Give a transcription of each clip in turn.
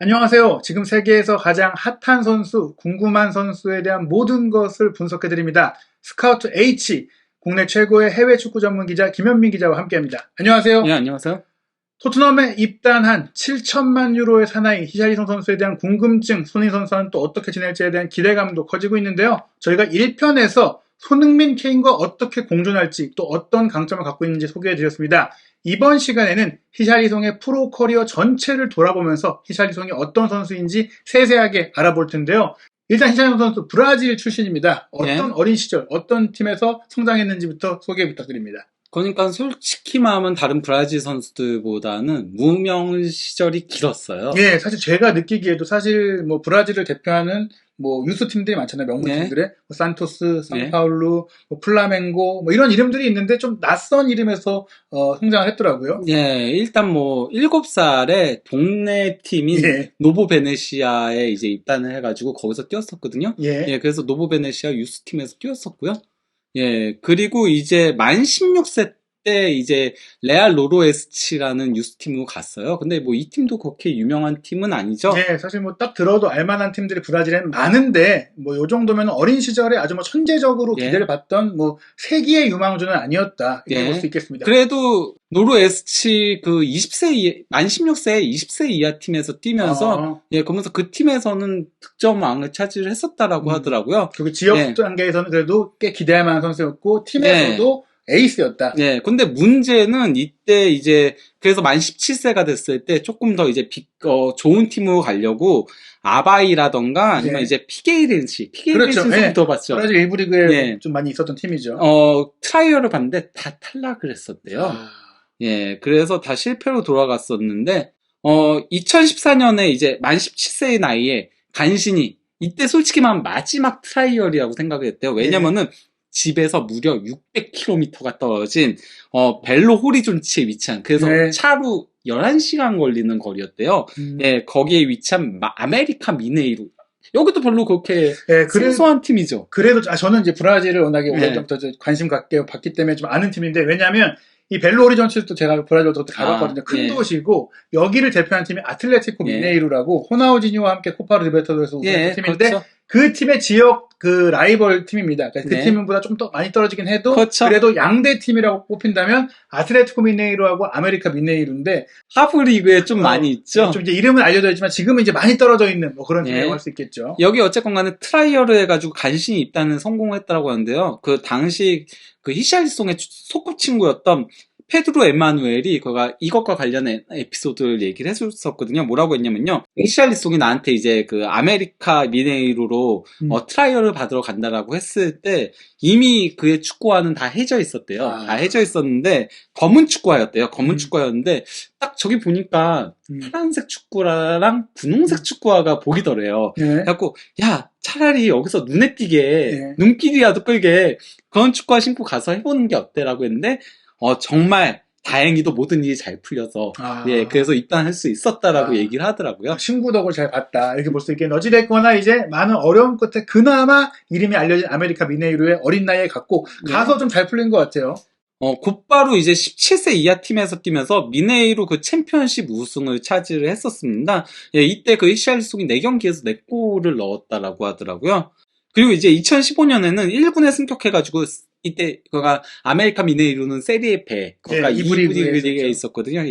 안녕하세요. 지금 세계에서 가장 핫한 선수, 궁금한 선수에 대한 모든 것을 분석해드립니다. 스카우트 H, 국내 최고의 해외 축구 전문 기자 김현민 기자와 함께합니다. 안녕하세요. 예, 안녕하세요. 토트넘에 입단한 7천만 유로의 사나이 히샬리송 선수에 대한 궁금증, 손흥민 선수는 또 어떻게 지낼지에 대한 기대감도 커지고 있는데요. 저희가 1편에서 손흥민, 케인과 어떻게 공존할지 또 어떤 강점을 갖고 있는지 소개해드렸습니다. 이번 시간에는 히샬리송의 프로 커리어 전체를 돌아보면서 히샬리송이 어떤 선수인지 세세하게 알아볼 텐데요. 일단 히샬리송 선수 브라질 출신입니다. 어떤 어린 시절, 어떤 팀에서 성장했는지부터 소개 부탁드립니다. 그러니까 솔직히 말하면 다른 브라질 선수들보다는 무명 시절이 길었어요. 예, 사실 제가 느끼기에도 사실 뭐 브라질을 대표하는 뭐 유스 팀들이 많잖아요. 명문 팀들의 뭐 산토스, 상파울루, 뭐 플라멩고 뭐 이런 이름들이 있는데 좀 낯선 이름에서 성장을 했더라고요. 예, 일단 뭐 7살에 동네 팀인 노보 베네시아에 이제 입단을 해가지고 거기서 뛰었었거든요. 예, 그래서 노보 베네시아 유스 팀에서 뛰었었고요. 예, 그리고 이제 만 16세 때 이제 레알 노로에스치라는 유스팀으로 갔어요. 근데 뭐 이 팀도 그렇게 유명한 팀은 아니죠. 네, 사실 뭐 딱 들어도 알만한 팀들이 브라질에는 많은데 뭐 요 정도면 어린 시절에 아주 뭐 천재적으로 기대를 받던 뭐 세기의 유망주는 아니었다 이렇게 볼 수 있겠습니다. 그래도 노로에스치 그 20세 만 16세 20세 이하 팀에서 뛰면서 그러면서 그 팀에서는 득점왕을 차지를 했었다라고 하더라고요. 그리고 지역 단계에서는 그래도 꽤 기대할 만한 선수였고 팀에서도 에이스였다. 네, 근데 문제는 이때 이제 그래서 만 17세가 됐을 때 조금 더 이제 좋은 팀으로 가려고 아바이라던가 아니면 이제 피게이렌시 그렇죠. 선수도 봤죠. 브라질 1부 리그에 좀 많이 있었던 팀이죠. 트라이얼을 봤는데 다 탈락을 했었대요. 예, 그래서 다 실패로 돌아갔었는데 2014년에 이제 만 17세의 나이에 간신히 이때 솔직히 말하면 마지막 트라이얼이라고 생각을 했대요. 왜냐면은 집에서 무려 600km가 떨어진 벨로 호리존치에 위치한 그래서 차로 11시간 걸리는 거리였대요. 예, 거기에 위치한 아메리카 미네이루. 여기도 별로 그렇게 생소한 팀이죠. 그래도 저는 이제 브라질을 워낙에 오래전부터 관심 갖게 봤기 때문에 좀 아는 팀인데 왜냐하면 이 벨로 호리존치도 제가 브라질도 가봤거든요. 큰 도시고 여기를 대표하는 팀이 아틀레티코 미네이루라고 호나우지니와 함께 코파 리베르타도레스 우승한 팀인데 그렇죠. 그 팀의 지역 그 라이벌 팀입니다. 그러니까 그 팀보다 좀 더 많이 떨어지긴 해도 그래도 양대 팀이라고 뽑힌다면 아틀레티코 미네이루하고 아메리카 미네이루인데 하프 리그에 좀 많이 있죠. 좀 이제 이름은 알려져 있지만 지금은 이제 많이 떨어져 있는 뭐 그런 팀이라고 할 수 있겠죠. 여기 어쨌건 간에 트라이얼을 해가지고 간신히 입단을 성공했다고 하는데요. 그 당시 그 히샬리송의 소꿉친구였던 페드로 에마누엘이 그가 이것과 관련된 에피소드를 얘기를 해줬었거든요. 뭐라고 했냐면요. 히샬리송이 나한테 이제 그 아메리카 미네이루로 트라이얼을 받으러 간다라고 했을 때 이미 그의 축구화는 다 해져 있었대요. 다 해져 있었는데 검은 축구화였대요. 검은 축구화였는데 딱 저기 보니까 파란색 축구화랑 분홍색 축구화가 보이더래요. 그래갖고 야 차라리 여기서 눈에 띄게 눈길이라도 끌게 그런 축구화 신고 가서 해보는 게 어때라고 했는데 정말 다행히도 모든 일이 잘 풀려서 그래서 입단할 수 있었다라고 얘기를 하더라고요. 친구 덕을 잘 봤다 이렇게 볼 수 있겠네요. 어찌됐거나 이제 많은 어려움 끝에 그나마 이름이 알려진 아메리카 미네이루의 어린 나이에 갔고 가서 좀 잘 풀린 것 같아요. 곧바로 이제 17세 이하 팀에서 뛰면서 미네이루 그 챔피언십 우승을 차지를 했었습니다. 이때 그 히샬리송이 4경기에서 4골을 넣었다라고 하더라고요. 그리고 이제 2015년에는 1군에 승격해가지고 이때 그가 아메리카 미네이루는 세리에 배 거기가 2부 리그에 있었거든요.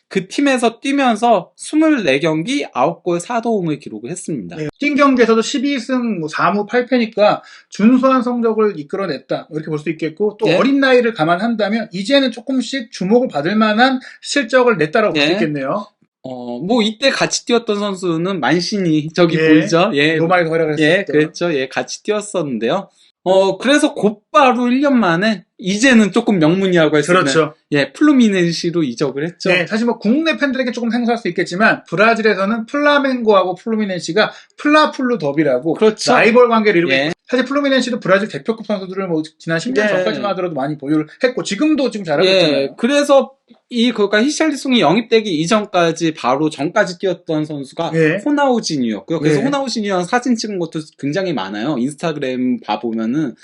그 팀에서 뛰면서 24경기 9골 4도움을 기록을 했습니다. 뛴 경기에서도 12승 뭐 4무 8패니까 준수한 성적을 이끌어냈다 이렇게 볼 수 있겠고 또 어린 나이를 감안한다면 이제는 조금씩 주목을 받을 만한 실적을 냈다라고 볼 수 있겠네요. 뭐 이때 같이 뛰었던 선수는 만시니 저기 보이죠? 로마에서 활약을 했었죠. 그랬죠. 같이 뛰었었는데요. 그래서 곧바로 1년 만에 이제는 조금 명문이라고 할 수 있는 플루미넨시로 이적을 했죠. 사실 뭐 국내 팬들에게 조금 생소할 수 있겠지만 브라질에서는 플라멩고하고 플루미넨시가 플라플루 더비라고 라이벌 관계를 이루고 있고 사실 플루미넨시도 브라질 대표급 선수들을 뭐 지난 10년 전까지만 하더라도 많이 보유를 했고 지금도 지금 잘하고 있잖아요. 그래서 그러니까 히샬리송이 영입되기 이전까지 바로 전까지 뛰었던 선수가 호나우지뉴였고요. 그래서 호나우지뉴랑 사진 찍은 것도 굉장히 많아요. 인스타그램 봐보면은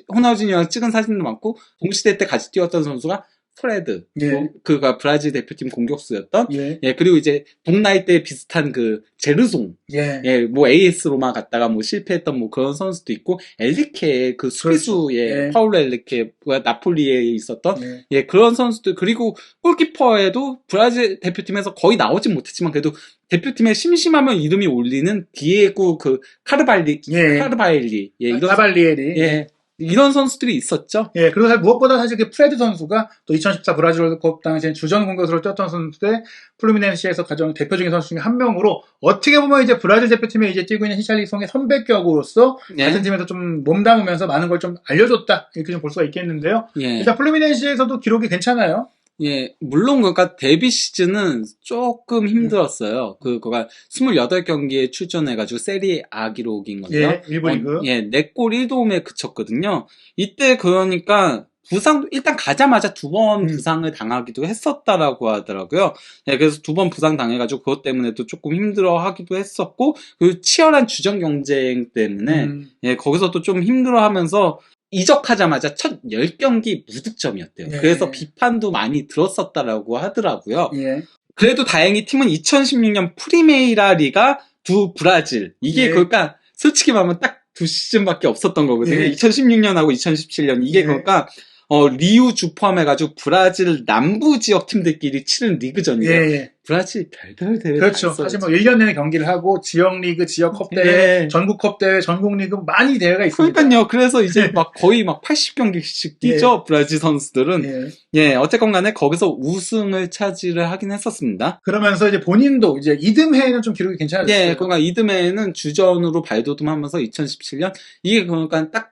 호나우지뉴랑 찍은 사진도 많고 동시대 때 같이 뛰었던 선수가 프레드, 예. 그가 브라질 대표팀 공격수였던, 예. 예, 그리고 이제 동나이 때 비슷한 그 제르송, 예. 예, 뭐 AS 로마 갔다가 뭐 실패했던 뭐 그런 선수도 있고, 엘리케 그 수비수, 그렇죠. 예, 예. 파울로 엘리케가 나폴리에 있었던, 예. 예, 그런 선수들, 그리고 골키퍼에도 브라질 대표팀에서 거의 나오진 못했지만 그래도 대표팀에 심심하면 이름이 올리는 디에고 그 예. 카르바일리, 예, 이런, 카발리에리. 예, 이런 선수들이 있었죠. 예, 그리고 무엇보다 사실 그 프레드 선수가 또 2014 브라질 월드컵 당시에 주전 공격수로 뛰었던 선수인데 플루미넨시에서 가장 대표적인 선수 중에 한 명으로 어떻게 보면 이제 브라질 대표팀에 이제 뛰고 있는 히샬리송의 선배격으로서 예. 같은 팀에서 좀 몸담으면서 많은 걸 좀 알려줬다 이렇게 좀 볼 수가 있겠는데요. 예. 일단 플루미넨시에서도 기록이 괜찮아요. 예, 물론 그러니까 데뷔 시즌은 조금 힘들었어요. 그거가 28경기에 출전해가지고 세리 A 기록인 건데요. 예, 일부 리그. 예, 4골 1도움에 그쳤거든요. 이때 그러니까 부상, 일단 가자마자 2번 부상을 당하기도 했었다라고 하더라고요. 예, 그래서 2번 부상 당해가지고 그것 때문에도 조금 힘들어 하기도 했었고, 그 치열한 주전 경쟁 때문에, 예, 거기서도 좀 힘들어 하면서 이적하자마자 첫 10경기 무득점이었대요. 예. 그래서 비판도 많이 들었었다라고 하더라고요. 예. 그래도 다행히 팀은 2016년 프리메이라 리가 두 브라질. 이게 예. 그러니까 솔직히 말하면 딱 두 시즌밖에 없었던 거거든요. 예. 2016년하고 2017년. 이게 예. 그러니까 리우주 포함해가지고 브라질 남부 지역 팀들끼리 치른 리그전이에요. 예, 예. 브라질 별별 대회 그렇죠. 사실 뭐 1년 내내 경기를 하고 지역 리그, 지역 컵 대회, 예. 전국 컵 대회, 전국 리그 많이 대회가 있습니다. 그러니까요. 그래서 이제 막 거의 막 80경기씩 뛰죠. 브라질 선수들은. 예. 예, 어쨌건 간에 거기서 우승을 차지를 하긴 했었습니다. 그러면서 이제 본인도 이제 이듬해에는 좀 기록이 괜찮았어요. 예, 그러니까 이듬해에는 주전으로 발돋움하면서 2017년 이게 그러니까 딱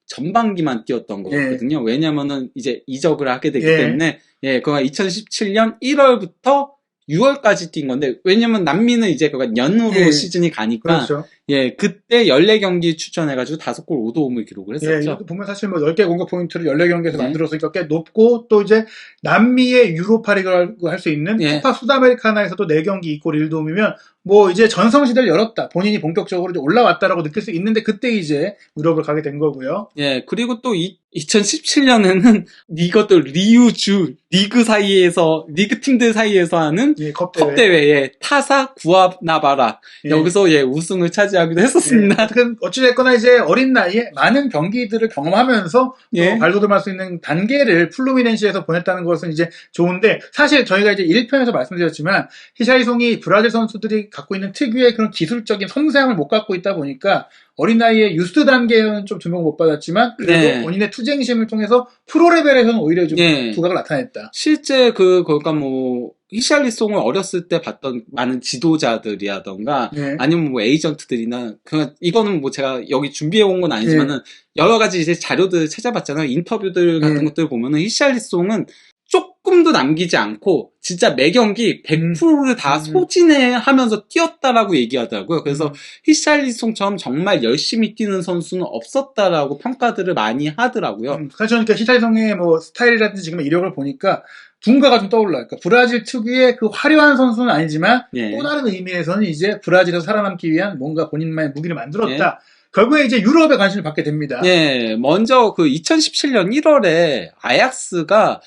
전반기만 뛰었던 거거든요. 왜냐면은 이제 이적을 하게 되기 예. 때문에 예, 그러니까 2017년 1월부터 6월까지 뛴 건데 왜냐면 남미는 이제 그러니까 연으로 예. 시즌이 가니까 그렇죠. 예, 그때 14경기 출전해가지고 5골 5도움을 기록을 예, 했었죠. 이것도 보면 사실 뭐 10개 공격 포인트를 14경기에서 네. 만들었으니까 꽤 높고 또 이제 남미의 유로파리그라고 할 수 있는 예. 코파 수다메리카나에서도 4경기 2골 1도움이면 뭐 이제 전성시대를 열었다. 본인이 본격적으로 이제 올라왔다라고 느낄 수 있는데 그때 이제 유럽을 가게 된 거고요. 예, 그리고 또 2017년에는 이것도 리우주 리그 사이에서 리그 팀들 사이에서 하는 예, 컵 대회. 컵 대회에 타사 구아나바라 예. 여기서 예 우승을 차지하기도 했었습니다. 어찌됐거나 이제 어린 나이에 많은 경기들을 경험하면서 예. 또 발돋움할 수 있는 단계를 플루미넨시에서 보냈다는 것은 이제 좋은데 사실 저희가 이제 1편에서 말씀드렸지만 히샤이송이 브라질 선수들이 갖고 있는 특유의 그런 기술적인 섬세함을 못 갖고 있다 보니까 어린 나이에 유스 단계에는 좀 주목을 못 받았지만 그래도 네. 본인의 투쟁심을 통해서 프로 레벨에서는 오히려 좀 예. 두각을 나타냈다. 실제 그러니까 뭐 히샬리송을 어렸을 때 봤던 많은 지도자들이라던가 예. 아니면 뭐 에이전트들이나 이거는 뭐 제가 여기 준비해 온 건 아니지만은 여러 가지 이제 자료들 찾아봤잖아요. 인터뷰들 같은 예. 것들 보면은 히샬리송은 조금도 남기지 않고 진짜 매 경기 100%를 다 소진하면서 뛰었다라고 얘기하더라고요. 그래서 히샬리송처럼 정말 열심히 뛰는 선수는 없었다라고 평가들을 많이 하더라고요. 사실 저는 히샬리송의 뭐 스타일이라든지 지금 이력을 보니까 둔가가 좀 떠올라요. 그러니까 브라질 특유의 그 화려한 선수는 아니지만 예. 또 다른 의미에서는 이제 브라질에서 살아남기 위한 뭔가 본인만의 무기를 만들었다. 결국에 이제 유럽에 관심을 받게 됩니다. 예, 먼저 그 2017년 1월에 아약스가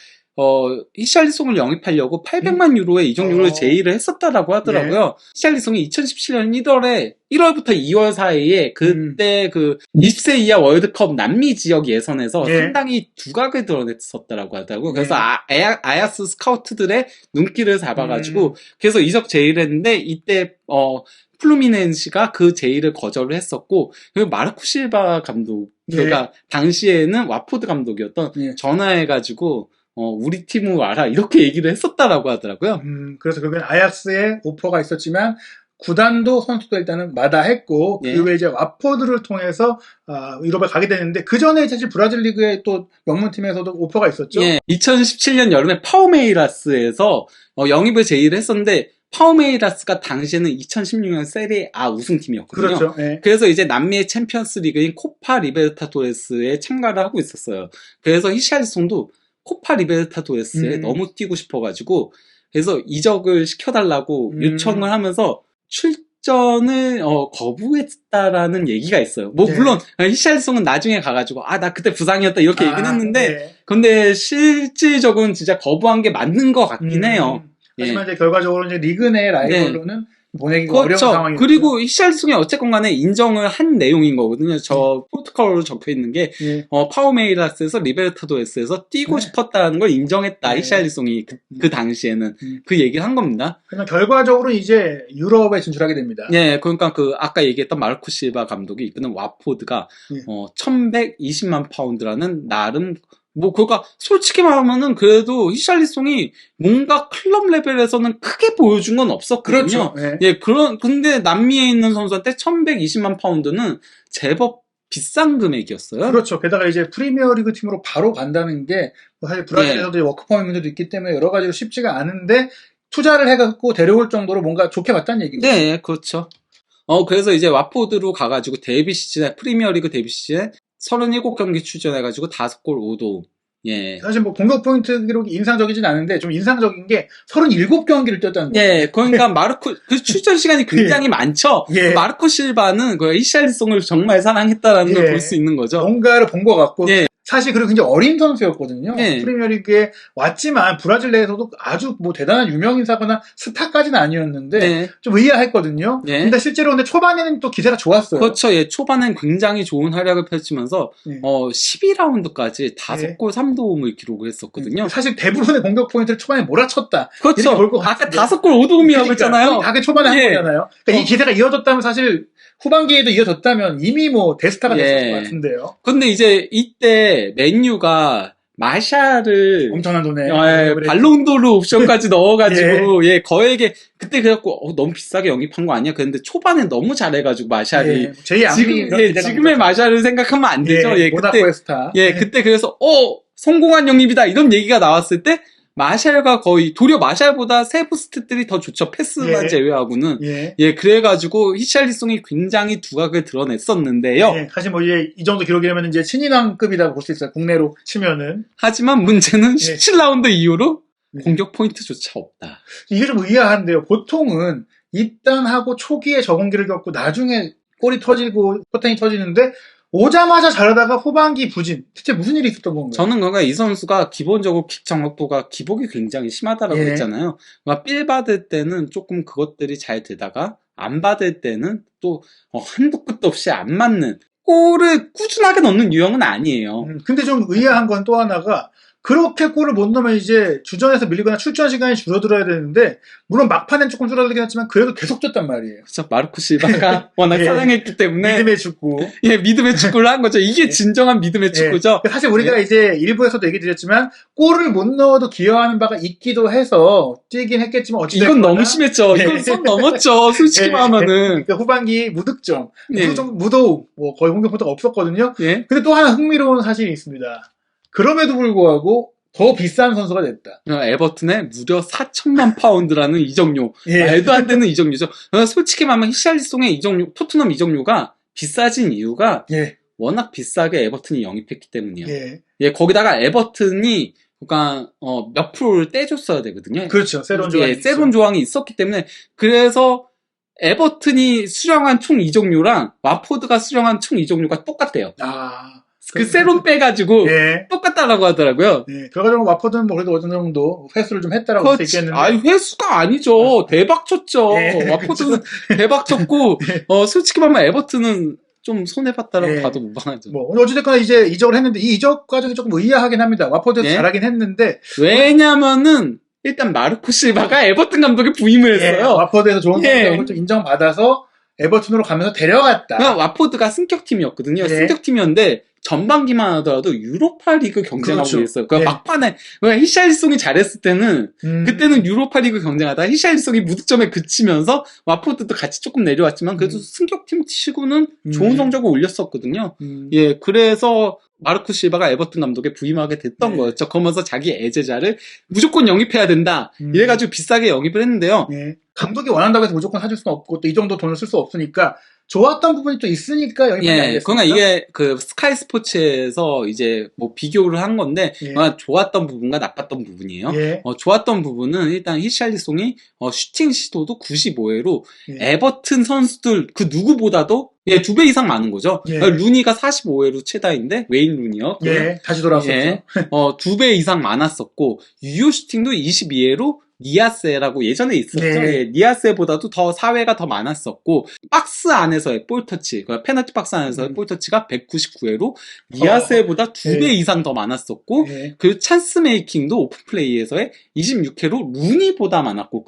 히샬리송을 영입하려고 800만 유로의 이적료를 제의를 했었다라고 하더라고요. 히샬리송이 2017년 1월부터 2월 사이에 그때 그 20세 이하 월드컵 남미 지역 예선에서 상당히 두각을 드러냈었다라고 하더라고요. 그래서 아야스 스카우트들의 눈길을 잡아가지고 그래서 이적 제의를 했는데 이때 플루미넨시가 그 제의를 거절을 했었고 그리고 마르코 실바 감독 그러니까 당시에는 와포드 감독이었던 전화해가지고 우리 팀으로 와라 이렇게 얘기를 했었다라고 하더라고요. 그래서 결국엔 아약스에 오퍼가 있었지만 구단도 선수도 일단은 마다했고 그 외에 이제 와포드를 통해서 유럽에 가게 되는데 그 전에 사실 브라질 리그의 또 명문팀에서도 오퍼가 있었죠. 예, 2017년 여름에 파우메이라스에서 영입을 제의를 했었는데 파우메이라스가 당시에는 2016년 세리에 A 우승팀이었거든요. 그렇죠. 네. 그래서 이제 남미의 챔피언스 리그인 코파 리베르타도레스에 참가를 하고 있었어요. 그래서 히샬리송도 코파 리베르타도레스에 너무 뛰고 싶어가지고 그래서 이적을 시켜달라고 요청을 하면서 출전을 거부했다라는 얘기가 있어요. 뭐 물론 히샬리송은 나중에 가가지고 나 그때 부상이었다 이렇게 얘기는 했는데 근데 실질적으로는 진짜 거부한 게 맞는 것 같긴 해요. 하지만 이제 결과적으로 이제 리그 내 라이벌로는 보내기가 어려운 그렇죠. 상황이고. 그리고 히샬리송이 어쨌건 간에 인정을 한 내용인 거거든요. 저 프로토콜로 적혀 있는 게 파우메이라스에서 리베르타도레스에서 뛰고 싶었다는 걸 인정했다. 히샬리송이 그 당시에는 그 얘기를 한 겁니다. 그러면 결과적으로 이제 유럽에 진출하게 됩니다. 예, 그러니까 그 아까 얘기했던 마르코 실바 감독이 이끄는 와포드가 1120만 파운드라는 나름 그러니까 솔직히 말하면은 그래도 히샬리송이 뭔가 클럽 레벨에서는 크게 보여준 건 없었거든요. 그렇죠. 네. 예, 근데 남미에 있는 선수한테 1120만 파운드는 제법 비싼 금액이었어요. 그렇죠. 게다가 이제 프리미어리그 팀으로 바로 간다는 게 사실 브라질에서도 워크퍼밋 문제도 있기 때문에 여러 가지로 쉽지가 않은데 투자를 해갖고 데려올 정도로 뭔가 좋게 봤다는 얘기죠. 네, 그렇죠. 그래서 이제 와포드로 가가지고 데뷔 시즌에 프리미어리그 데뷔 시즌에 37경기 출전해가지고 5골 5도움. 예. 사실 뭐 공격 포인트 기록이 인상적이진 않은데 좀 인상적인 게 37경기를 뛰었다는 거예요. 예, 그러니까 그 출전 시간이 굉장히 많죠. 예. 마르코 실바는 그 히샬리송을 정말 사랑했다라는 걸 볼 수 있는 거죠. 뭔가를 본 것 같고. 예. 사실 그리고 굉장히 어린 선수였거든요. 프리미어리그에 왔지만 브라질 내에서도 아주 뭐 대단한 유명인사거나 스타까지는 아니었는데 좀 의아했거든요. 근데 실제로 초반에는 또 기세가 좋았어요. 그렇죠. 예, 초반엔 굉장히 좋은 활약을 펼치면서 12라운드까지 5골 3도움을 기록을 했었거든요. 사실 대부분의 공격 포인트를 초반에 몰아쳤다. 그렇죠. 아까 5골 5도움이라고 했잖아요. 아까 초반에 한 거잖아요. 그러니까 이 기세가 이어졌다면 사실 후반기에도 이어졌다면 이미 뭐 대스타가 됐을 것 같은데요. 근데 이제 이때 맨유가 마샬을 엄청난 돈에 발롱도르 옵션까지 넣어가지고 거액에 그때 그래갖고 너무 비싸게 영입한 거 아니야? 그런데 초반에 너무 잘해가지고 마샬이 지금의 마샬을 생각하면 안 되죠. 모나코의 스타. 그때 그래서 성공한 영입이다 이런 얘기가 나왔을 때 마샬과 거의 도리어 마샬보다 세부 스탯들이 더 좋죠. 패스만 제외하고는. 그래가지고 히샬리송이 굉장히 두각을 드러냈었는데요. 사실 뭐 이 정도 기록이라면 이제 신인왕급이라고 볼 수 있어요. 국내로 치면은. 하지만 문제는 17라운드 이후로 공격 포인트조차 없다. 이게 좀 의아한데요. 보통은 입단하고 초기에 적응기를 겪고 나중에 골이 터지고 포텐이 터지는데 오자마자 잘하다가 후반기 부진. 대체 무슨 일이 있었던 건가요? 저는 그러니까 이 선수가 기본적으로 킥 정확도가 기복이 굉장히 심하다라고 했잖아요. 그러니까 삘 받을 때는 조금 그것들이 잘 되다가 안 받을 때는 또 한도 끝도 없이 안 맞는 골을 꾸준하게 넣는 유형은 아니에요. 근데 좀 의아한 건 또 하나가 그렇게 골을 못 넣으면 이제 주전에서 밀리거나 출전 시간이 줄어들어야 되는데 물론 막판엔 조금 줄어들긴 했지만 그래도 계속 졌단 말이에요. 그렇죠. 마르코 실바가 워낙 사랑했기 때문에 믿음의 축구. 믿음의 축구를 한 거죠. 이게 진정한 믿음의 축구죠. 사실 우리가 이제 일부에서도 얘기 드렸지만 골을 못 넣어도 기여하는 바가 있기도 해서 뛰긴 했겠지만 어찌됐거나 이건 너무 심했죠. 이건 선 넘었죠. 솔직히 말하면은. 그러니까 후반기 무득점, 무도움, 뭐 거의 공격 포인트가 없었거든요. 근데 또 하나 흥미로운 사실이 있습니다. 그럼에도 불구하고 더 비싼 선수가 됐다. 에버튼에 무려 4천만 파운드라는 이적료. 말도 안 되는 이적료죠. 솔직히 말하면 히샬리송의 이적료, 토트넘 이적료가 비싸진 이유가 워낙 비싸게 에버튼이 영입했기 때문이에요. 거기다가 에버튼이 그러니까 몇 프로를 떼줬어야 되거든요. 그렇죠. 세론 조항이 세론 조항이 있었기 때문에 그래서 에버튼이 수령한 총 이적료랑 와포드가 수령한 총 이적료가 똑같대요. 그 세론 빼가지고 똑같다라고 하더라고요. 결과적으로 와포드는 뭐 그래도 어느 정도 회수를 좀 했다라고 할 수 있겠는데. 아니 회수가 아니죠. 대박 쳤죠. 와포드는 대박 쳤고 솔직히 말하면 에버튼은 좀 손해봤다라고 봐도 무방하죠. 뭐 어찌됐거나 이제 이적을 했는데 이 이적 과정이 조금 의아하긴 합니다. 와포드에서 잘하긴 했는데 왜냐면은 일단 마르코 실바가 에버튼 감독에 부임을 했어요. 와포드에서 좋은 성적을 좀 인정받아서 에버튼으로 가면서 데려갔다. 와포드가 승격팀이었거든요. 승격팀이었는데 전반기만 하더라도 유로파 리그 경쟁하고 있어요. 그러니까 막판에 히샬리송이 잘했을 때는 그때는 유로파 리그 경쟁하다 히샬리송이 무득점에 그치면서 와포드도 같이 조금 내려왔지만 그래도 승격팀 치고는 좋은 성적을 올렸었거든요. 그래서 마르코 실바가 에버튼 감독에 부임하게 됐던 거였죠. 그러면서 자기 애제자를 무조건 영입해야 된다. 이래가지고 비싸게 영입을 했는데요. 감독이 원한다고 해서 무조건 사줄 수는 없고 또 이 정도 돈을 쓸 수 없으니까 좋았던 부분이 또 있으니까 영입이 예, 아니겠습니까? 그러니까 이게 그 스카이 스포츠에서 이제 뭐 비교를 한 건데, 예. 좋았던 부분과 나빴던 부분이에요. 예. 좋았던 부분은 일단 히샬리송이 슈팅 시도도 95회로 예. 에버튼 선수들 그 누구보다도 2배 이상 많은 거죠. 예. 루니가 45회로 최다인데, 웨인 루니요. 예, 다시 돌아왔었죠. 예, 2배 이상 많았었고, 유효 슈팅도 22회로 니아세라고 예전에 있었죠. 네. 예, 니아세보다도 더 4회가 더 많았었고, 박스 안에서의 볼터치, 그러니까 페널티 박스 안에서의 볼터치가 199회로 니아세보다 2배 예. 이상 더 많았었고, 예. 그 찬스 메이킹도 오픈 플레이에서의 26회로 루니보다 많았고,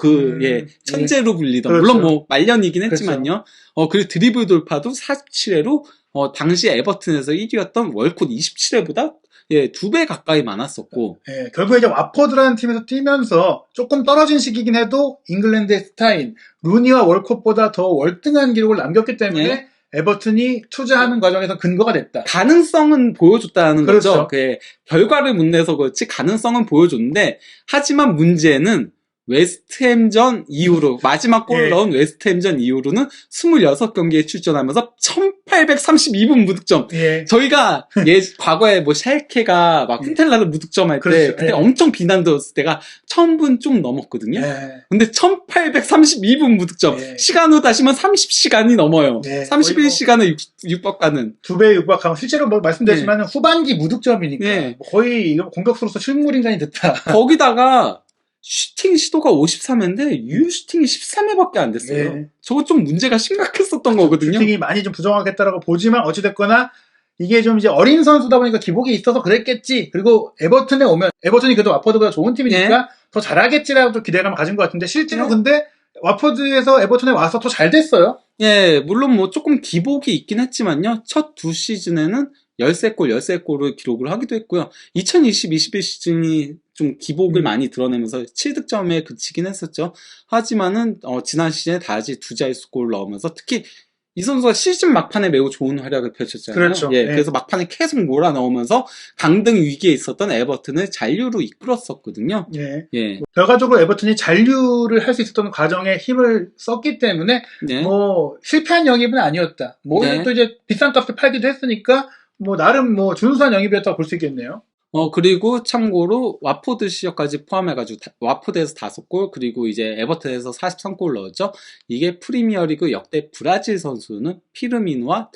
천재로 불리던, 그렇죠. 물론 뭐 말년이긴 했지만요. 그리고 드리블 돌파도 47회로 당시 에버튼에서 1위였던 월콧 27회보다 2배 가까이 많았었고. 예, 결국에 이제 와포드라는 팀에서 뛰면서 조금 떨어진 시기긴 해도 잉글랜드의 스타인, 루니와 월콧보다 더 월등한 기록을 남겼기 때문에 예. 에버튼이 투자하는 과정에서 근거가 됐다. 가능성은 보여줬다는 그렇죠. 거죠. 결과를 못 내서 그렇지 가능성은 보여줬는데, 하지만 문제는 웨스트햄전 이후로, 마지막 골을 예. 넣은 웨스트햄전 이후로는 26경기에 출전하면서 1832분 무득점. 예. 저희가 과거에 뭐 샬케가 막 훈텔라를 무득점할 때 그렇죠. 그때 예. 엄청 비난들었을 때가 1000분 좀 넘었거든요. 예. 근데 1832분 무득점. 예. 시간으로 따지면 30시간이 넘어요. 예. 31시간을 육박가는. 2배 육박하면 실제로 뭐 말씀드렸지만 후반기 무득점이니까 예. 거의 공격수로서 실물인간이 됐다. 거기다가 슈팅 시도가 53회인데 유효 슈팅이 13회밖에 안 됐어요. 예. 저거 좀 문제가 심각했었던 거거든요. 슈팅이 많이 좀 부정하겠다라고 보지만 어찌됐거나 이게 좀 이제 어린 선수다 보니까 기복이 있어서 그랬겠지. 그리고 에버튼에 오면 에버튼이 그래도 와포드보다 좋은 팀이니까 예. 더 잘하겠지라고 좀 기대감을 가진 것 같은데 실제로 예. 근데 와포드에서 에버튼에 와서 더 잘 됐어요. 예, 물론 뭐 조금 기복이 있긴 했지만요. 첫 두 시즌에는 13골을 기록을 하기도 했고요. 2020-21 시즌이 좀 기복을 많이 드러내면서 7득점에 그치긴 했었죠. 하지만은 지난 시즌에 다시 두 자릿수 골을 넣으면서 특히 이 선수가 시즌 막판에 매우 좋은 활약을 펼쳤잖아요. 그렇죠. 예, 예. 그래서 막판에 계속 몰아넣으면서 강등 위기에 있었던 에버튼을 잔류로 이끌었었거든요. 예. 예. 결과적으로 에버튼이 잔류를 할 수 있었던 과정에 힘을 썼기 때문에 네. 뭐 실패한 영입은 아니었다. 뭐 네. 또 이제 비싼 값에 팔기도 했으니까 뭐 나름 뭐 준수한 영입이었다고 볼 수 있겠네요. 그리고 참고로 와포드 시절까지 포함해가지고 와포드에서 5골 그리고 이제 에버튼에서 43골 넣었죠. 이게 프리미어리그 역대 브라질 선수는 피르미누와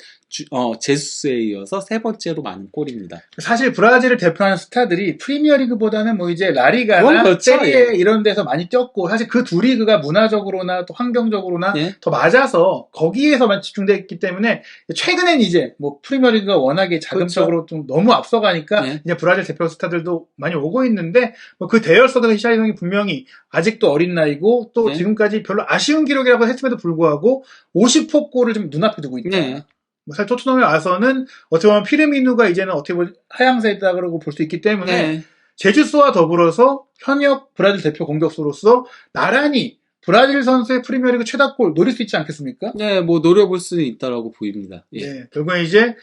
제수스에 이어서 세 번째로 많은 골입니다. 사실 브라질을 대표하는 스타들이 프리미어리그보다는 뭐 이제 라리가나 그렇죠. 세리에 예. 이런 데서 많이 뛰었고 사실 그 두 리그가 문화적으로나 또 환경적으로나 예. 더 맞아서 거기에서만 집중되어 있기 때문에 최근엔 이제 뭐 프리미어리그가 워낙에 자금적으로 좀 너무 앞서가니까 예. 이제 브라질 대표 스타들도 많이 오고 있는데 뭐 그 대열 속에서 히샬리송이 분명히 아직도 어린 나이고 또 예. 지금까지 별로 아쉬운 기록이라고 했음에도 불구하고 50호 골을 좀 눈앞에 두고 있다. 예. 사실 토트넘에 와서는 어떻게 보면 피르미누가 이제는 어떻게 보면 하향세에 있다고 볼 수 있기 때문에 예. 제주스와 더불어서 현역 브라질 대표 공격수로서 나란히 브라질 선수의 프리미어리그 최다골 노릴 수 있지 않겠습니까? 네, 뭐 노려볼 수는 있다라고 보입니다. 예. 네, 결국에 이제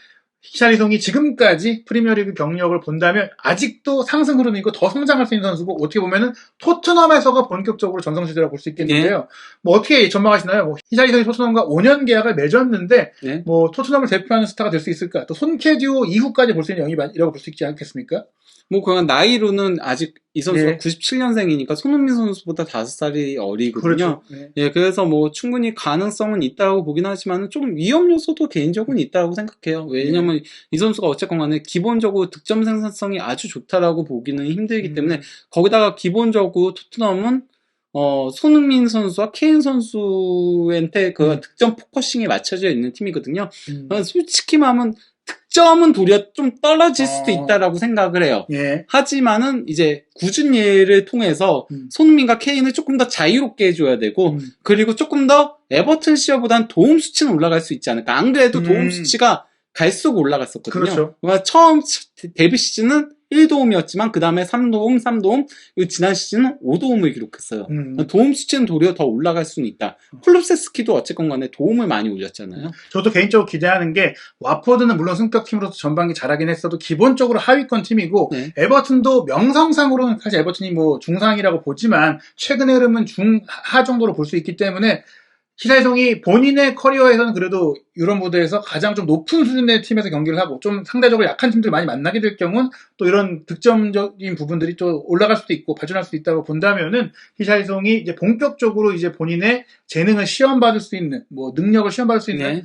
히샬리송이 지금까지 프리미어리그 경력을 본다면 아직도 상승 흐름이고 더 성장할 수 있는 선수고 어떻게 보면은 토트넘에서가 본격적으로 전성시대라고 볼 수 있겠는데요. 뭐 어떻게 전망하시나요? 뭐 히샬리송이 토트넘과 5년 계약을 맺었는데 네. 뭐 토트넘을 대표하는 스타가 될 수 있을까? 또 손캐듀오 이후까지 볼 수 있는 영입이라고 볼 수 있지 않겠습니까? 뭐 그냥 나이로는 아직 이 선수가 예. 97년생이니까 손흥민 선수보다 5살이 어리거든요. 그렇죠. 네. 예, 그래서 뭐 충분히 가능성은 있다고 보긴 하지만 좀 위험 요소도 개인적으로 있다고 생각해요. 왜냐면 이 선수가 어쨌건 간에 기본적으로 득점 생산성이 아주 좋다라고 보기는 힘들기 때문에 거기다가 기본적으로 토트넘은 손흥민 선수와 케인 선수한테 그 득점 포커싱이 맞춰져 있는 팀이거든요. 솔직히 말하면 득점은 도리어 좀 떨어질 수도 있다라고 생각을 해요. 예. 하지만은 이제 꾸준 예를 통해서 손흥민과 케인을 조금 더 자유롭게 해줘야 되고 그리고 조금 더 에버튼 시절보다는 도움 수치는 올라갈 수 있지 않을까. 안 그래도 도움 수치가 갈수록 올라갔었거든요. 그렇죠. 그러니까 처음 데뷔 시즌은 1도움이었지만 그 다음에 3도움, 그리고 지난 시즌은 5도움을 기록했어요. 도움 수치는 도리어 더 올라갈 수는 있다. 콜롭세스키도 어쨌건 간에 도움을 많이 올렸잖아요. 저도 개인적으로 기대하는 게 와포드는 물론 승격팀으로서 전반기 잘하긴 했어도 기본적으로 하위권 팀이고 네. 에버튼도 명성상으로는 사실 에버튼이 뭐 중상이라고 보지만 최근의 흐름은 중하 정도로 볼 수 있기 때문에 히사이송이 본인의 커리어에서는 그래도 유럽 무대에서 가장 좀 높은 수준의 팀에서 경기를 하고 좀 상대적으로 약한 팀들 많이 만나게 될 경우는 또 이런 득점적인 부분들이 또 올라갈 수도 있고 발전할 수도 있다고 본다면은 히사이송이 이제 본격적으로 이제 본인의 재능을 시험받을 수 있는 뭐 능력을 시험받을 수 있는 네.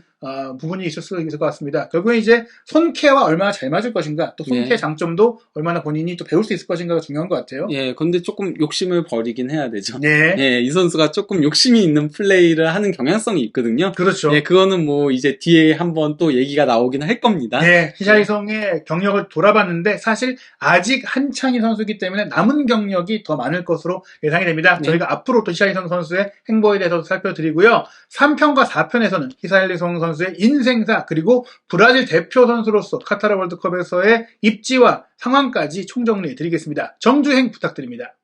부분이 있을 수 있을 것 같습니다. 결국에 이제 손케와 얼마나 잘 맞을 것인가, 또 손케의 네. 장점도 얼마나 본인이 또 배울 수 있을 것인가가 중요한 것 같아요. 예, 근데 조금 욕심을 버리긴 해야 되죠. 네, 예, 이 선수가 조금 욕심이 있는 플레이를 하는 경향성이 있거든요. 그렇죠. 예, 그거는 뭐 이제 뒤에 한번 또 얘기가 나오긴 할 겁니다. 네, 히샤이송의 경력을 돌아봤는데 사실 아직 한창인 선수이기 때문에 남은 경력이 더 많을 것으로 예상이 됩니다. 네. 저희가 앞으로 또 히샤이송 선수의 행보에 대해서 살펴드리고요. 3편과 4편에서는 히사일리송 선수의 인생사 그리고 브라질 대표 선수로서 카타르 월드컵에서의 입지와 상황까지 총정리해드리겠습니다. 정주행 부탁드립니다.